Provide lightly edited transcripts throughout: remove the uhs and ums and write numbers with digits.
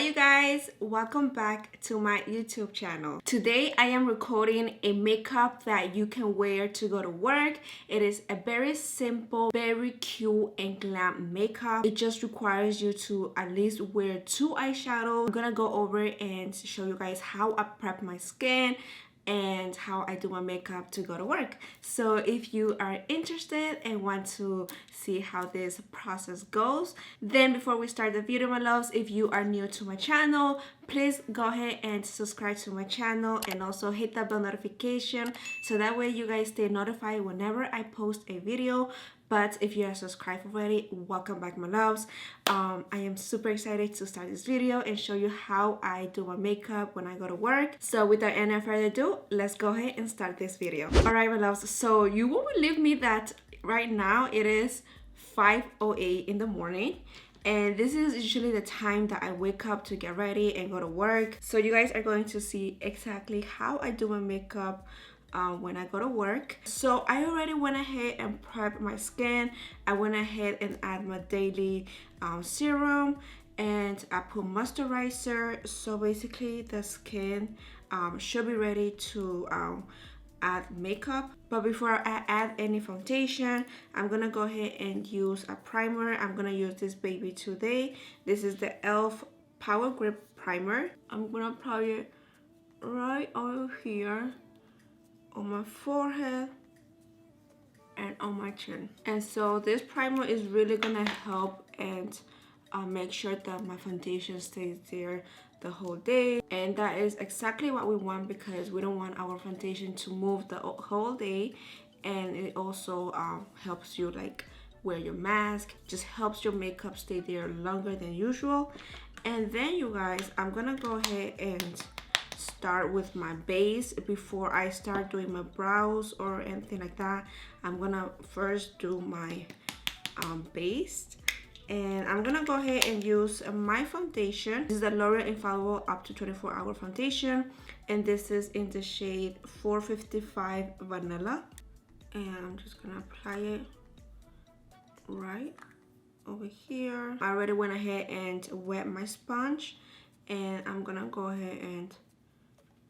you guys, welcome back to my YouTube channel. Today I am recording a makeup that you can wear to go to work. It is a very simple, very cute and glam makeup. It just requires you to at least wear 2 eyeshadows. I'm gonna go over and show you guys how I prep my skin and how I do my makeup to go to work. So if you are interested and want to see how this process goes, then before we start the video, my loves, if you are new to my channel, please go ahead and subscribe to my channel and also hit that bell notification so that way you guys stay notified whenever I post a video. But if you are subscribed already, welcome back, my loves. I am super excited to start this video and show you how I do my makeup when I go to work. So without any further ado, let's go ahead and start this video. Alright, my loves, so you won't believe me that right now it is 5:08 in the morning. And this is usually the time that I wake up to get ready and go to work. So you guys are going to see exactly how I do my makeup when I go to work. So I already went ahead and prepped my skin. I went ahead and add my daily serum and I put moisturizer. So basically the skin should be ready to add makeup. But before I add any foundation, I'm gonna go ahead and use a primer. I'm gonna use this baby today. This is the e.l.f. Power Grip Primer. I'm gonna apply it right over here on my forehead and on my chin. And so this primer is really gonna help and make sure that my foundation stays there the whole day. And that is exactly what we want because we don't want our foundation to move the whole day. And it also helps you like wear your mask, just helps your makeup stay there longer than usual. And then you guys, I'm gonna go ahead and start with my base. Before I start doing my brows or anything like that, I'm gonna first do my base. And I'm gonna go ahead and use my foundation. This is the L'Oreal Infallible Up to 24-Hour Foundation, and this is in the shade 455 Vanilla. And I'm just gonna apply it right over here. I already went ahead and wet my sponge, and I'm gonna go ahead and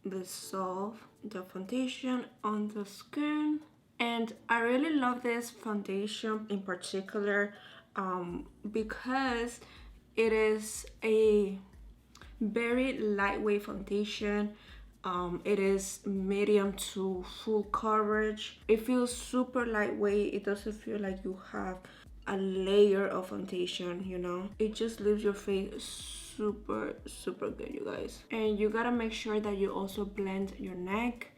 dissolve the foundation on the skin. And I really love this foundation in particular because it is a very lightweight foundation. It is medium to full coverage. It feels super lightweight. It doesn't feel like you have a layer of foundation, you know. It just leaves your face super good, you guys. And you gotta make sure that you also blend your neck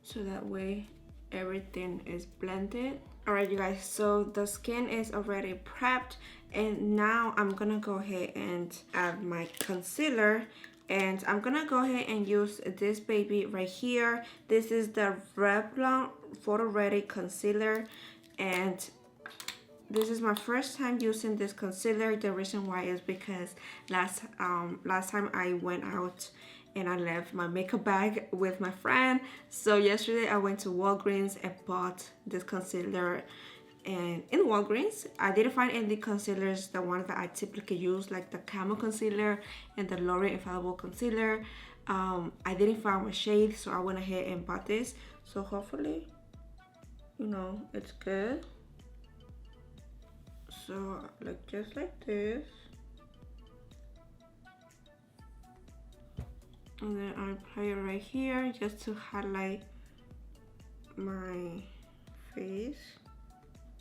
so that way everything is blended. All right, you guys, so the skin is already prepped, and now I'm gonna go ahead and add my concealer. And I'm gonna go ahead and use this baby right here. This is the Revlon Photo Ready Concealer, and this is my first time using this concealer. The reason why is because last time I went out and I left my makeup bag with my friend. So yesterday I went to Walgreens and bought this concealer. And in Walgreens, I didn't find any concealers, the ones that I typically use, like the Camo Concealer and the L'Oreal Infallible Concealer. I didn't find my shade, so I went ahead and bought this. So hopefully, you know, it's good. So like just like this. And then I apply it right here just to highlight my face.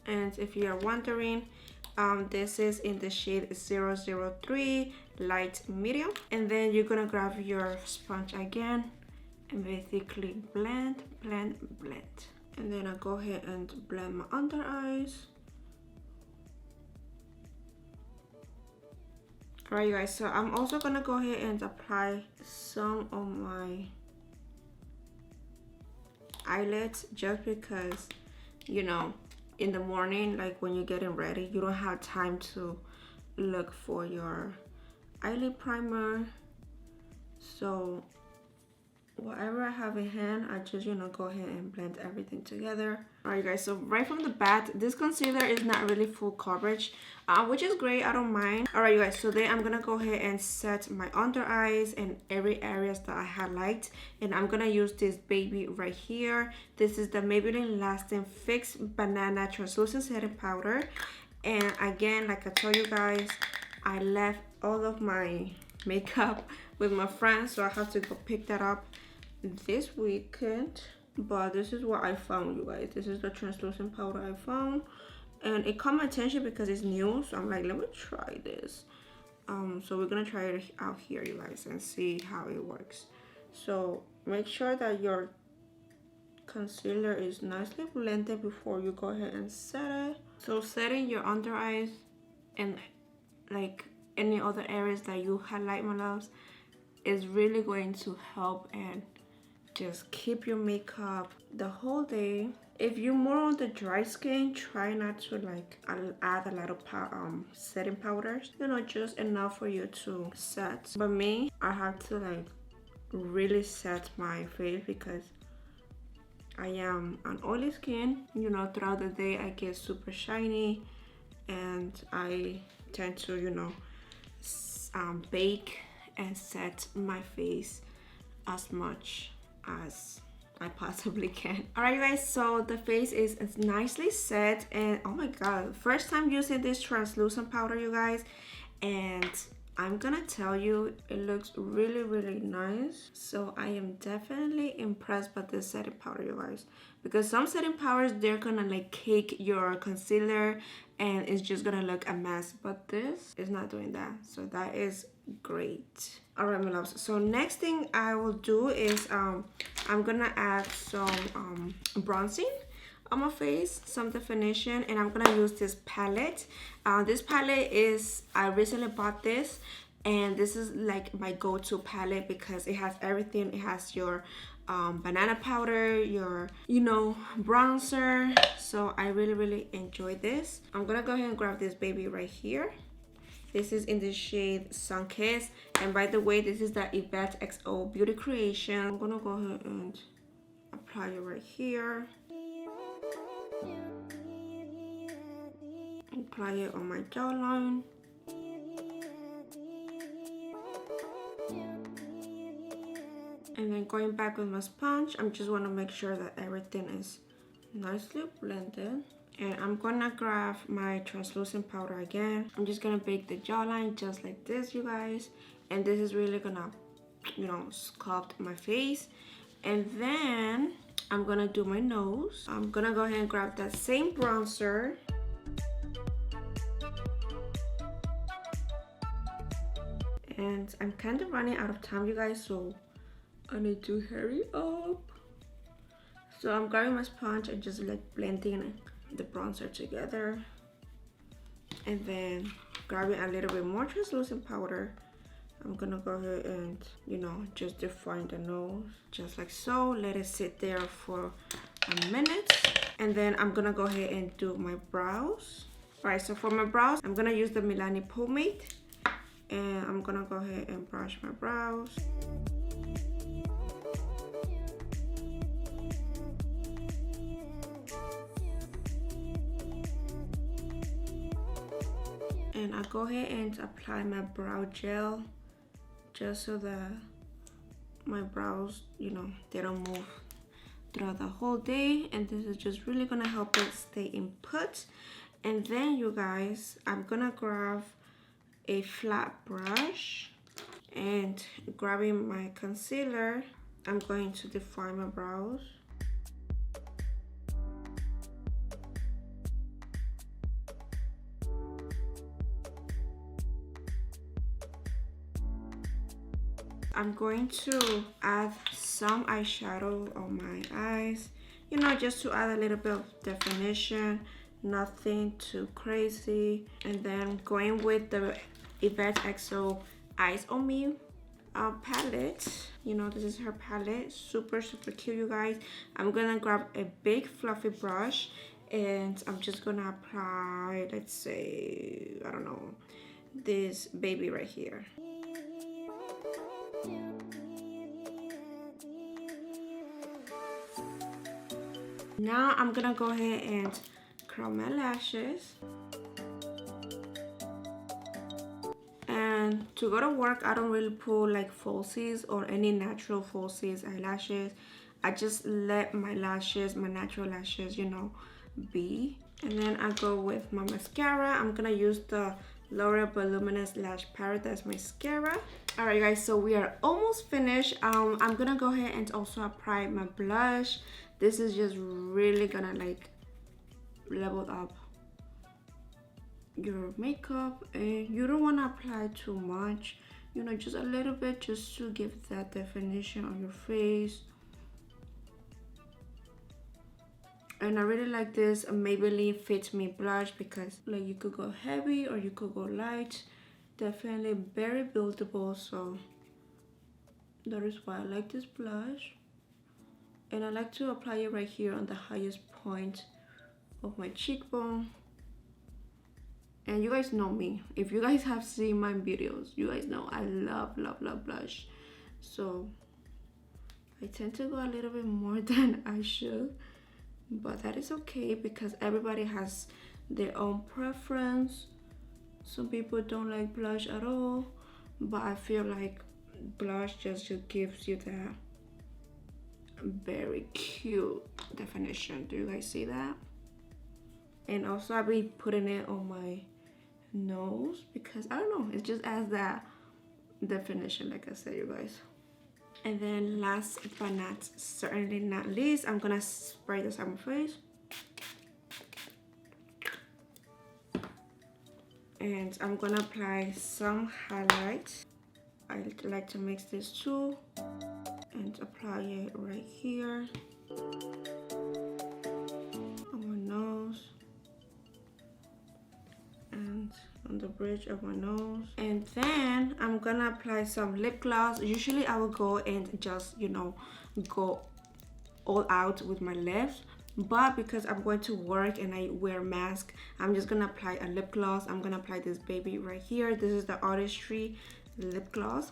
And if you are wondering, this is in the shade 003 Light Medium. And then you're gonna grab your sponge again and basically blend. And then I go ahead and blend my under eyes. Alright, you guys, so I'm also gonna go ahead and apply some on my eyelids just because, you know, in the morning, like when you're getting ready, you don't have time to look for your eyelid primer. So whatever I have in hand, I just, go ahead and blend everything together. Alright guys, so right from the bat, this concealer is not really full coverage, which is great, I don't mind. Alright you guys, so then I'm gonna go ahead and set my under eyes and every areas that I highlight, and I'm gonna use this baby right here. This is the Maybelline Lasting Fix Banana Translucent Setting Powder. And again, like I told you guys, I left all of my makeup with my friends, so I have to go pick that up this weekend. But this is what I found, you guys. This is the translucent powder I found, and it caught my attention because it's new, so I'm like, let me try this. So we're gonna try it out here, you guys, and see how it works. So make sure that your concealer is nicely blended before you go ahead and set it. So setting your under eyes and like any other areas that you highlight, my loves, is really going to help and just keep your makeup the whole day. If you're more on the dry skin, try not to like add a lot of setting powders, just enough for you to set. But me, I have to like really set my face because I am an oily skin. Throughout the day I get super shiny, and I tend to bake and set my face as much as I possibly can. Alright guys, so the face is nicely set, and oh my god, first time using this translucent powder, you guys, and I'm gonna tell you, it looks really, really nice. So I am definitely impressed by this setting powder, you guys, because some setting powders, they're gonna like cake your concealer and it's just gonna look a mess, but this is not doing that, so that is great. All right, my loves, so next thing I will do is I'm gonna add some bronzing on my face, some definition, and I'm gonna use this palette. This palette is, I recently bought this, and this is like my go-to palette because it has everything. It has your banana powder, your bronzer, so I really enjoy this. I'm gonna go ahead and grab this baby right here. This is in the shade Sun Kiss, and by the way, this is the Yvette XO Beauty Creation. I'm gonna go ahead and apply it right here. Apply it on my jawline. And then going back with my sponge, I just want to make sure that everything is nicely blended. And I'm gonna grab my translucent powder again. I'm just gonna bake the jawline just like this, you guys. And this is really gonna, sculpt my face. And then I'm gonna do my nose. I'm gonna go ahead and grab that same bronzer. And I'm kind of running out of time, you guys, so I need to hurry up. So I'm grabbing my sponge and just like blending the bronzer together, and then grabbing a little bit more translucent powder. I'm gonna go ahead and just define the nose just like so. Let it sit there for a minute, and then I'm gonna go ahead and do my brows. All right, so for my brows, I'm gonna use the Milani pomade, and I'm gonna go ahead and brush my brows. And I go ahead and apply my brow gel just so that my brows, they don't move throughout the whole day. And this is just really gonna help it stay in put. And then, you guys, I'm gonna grab a flat brush, and grabbing my concealer, I'm going to define my brows. I'm going to add some eyeshadow on my eyes, just to add a little bit of definition, nothing too crazy. And then going with the Yvette XO Eyes on Me palette. This is her palette, super cute, you guys. I'm gonna grab a big fluffy brush, and I'm just gonna apply, let's say, I don't know, this baby right here. Now I'm gonna go ahead and curl my lashes. And to go to work, I don't really pull like falsies or any natural falsies eyelashes. I just let my lashes, my natural lashes, you know, be. And then I go with my mascara. I'm gonna use the L'Oreal Voluminous Lash Paradise mascara. All right, guys, so we are almost finished. I'm gonna go ahead and also apply my blush. This is just really gonna like level up your makeup, and you don't want to apply too much, you know, just a little bit, just to give that definition on your face. And I really like this Maybelline Fit Me blush because like you could go heavy or you could go light. Definitely very buildable, so that is why I like this blush. And I like to apply it right here on the highest point of my cheekbone. And you guys know me. If you guys have seen my videos, you guys know I love blush. So I tend to go a little bit more than I should. But that is okay because everybody has their own preference. Some people don't like blush at all. But I feel like blush just gives you that very cute definition. Do you guys see that? And also I'll be putting it on my nose because I don't know, it just adds that definition, like I said, you guys. And then last but certainly not least, I'm gonna spray this on my face. And I'm gonna apply some highlight. I like to mix this too and apply it right here on my nose and on the bridge of my nose. And then I'm gonna apply some lip gloss. Usually I will go and just, you know, go all out with my lips, but because I'm going to work and I wear a mask, I'm just gonna apply a lip gloss. I'm gonna apply this baby right here. This is the Artistry lip gloss.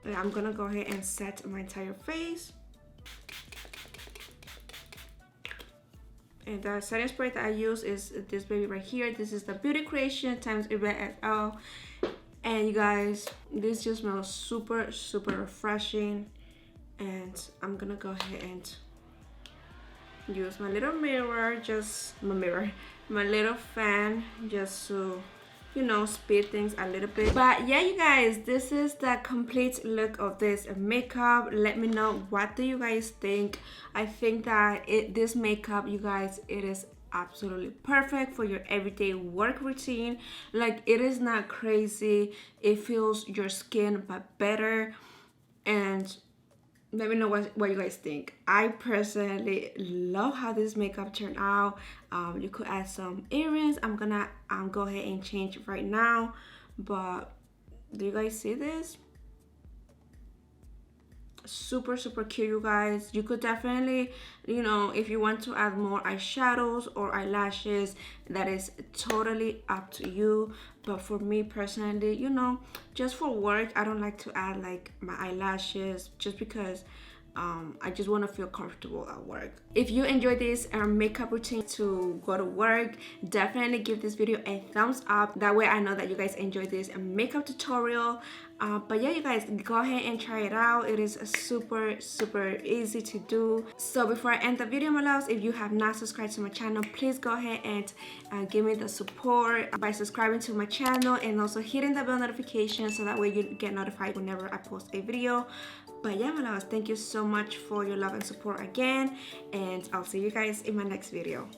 And I'm gonna go ahead and set my entire face. And the setting spray that I use is this baby right here. This is the Beauty Creation times Yvette et al. And you guys, this just smells super refreshing. And I'm gonna go ahead and use my little mirror, my little fan, just to, you know, speed things a little bit. But yeah, you guys, this is the complete look of this makeup. Let me know, what do you guys think? I think that this makeup, you guys, it is absolutely perfect for your everyday work routine. Like, it is not crazy, it feels your skin but better. And let me know what you guys think. I personally love how this makeup turned out. You could add some earrings. I'm gonna go ahead and change right now. But do you guys see this? Super cute, you guys. You could definitely, you know, if you want to add more eyeshadows or eyelashes, that is totally up to you. But for me personally, you know, just for work, I don't like to add like my eyelashes, just because I just want to feel comfortable at work. If you enjoyed this makeup routine to go to work, definitely give this video a thumbs up. That way I know that you guys enjoyed this makeup tutorial. But yeah, you guys, go ahead and try it out. It is super easy to do. So before I end the video, my loves, if you have not subscribed to my channel, please go ahead and give me the support by subscribing to my channel and also hitting the bell notification, so that way you get notified whenever I post a video. But yeah, my loves, thank you so much for your love and support again, and I'll see you guys in my next video.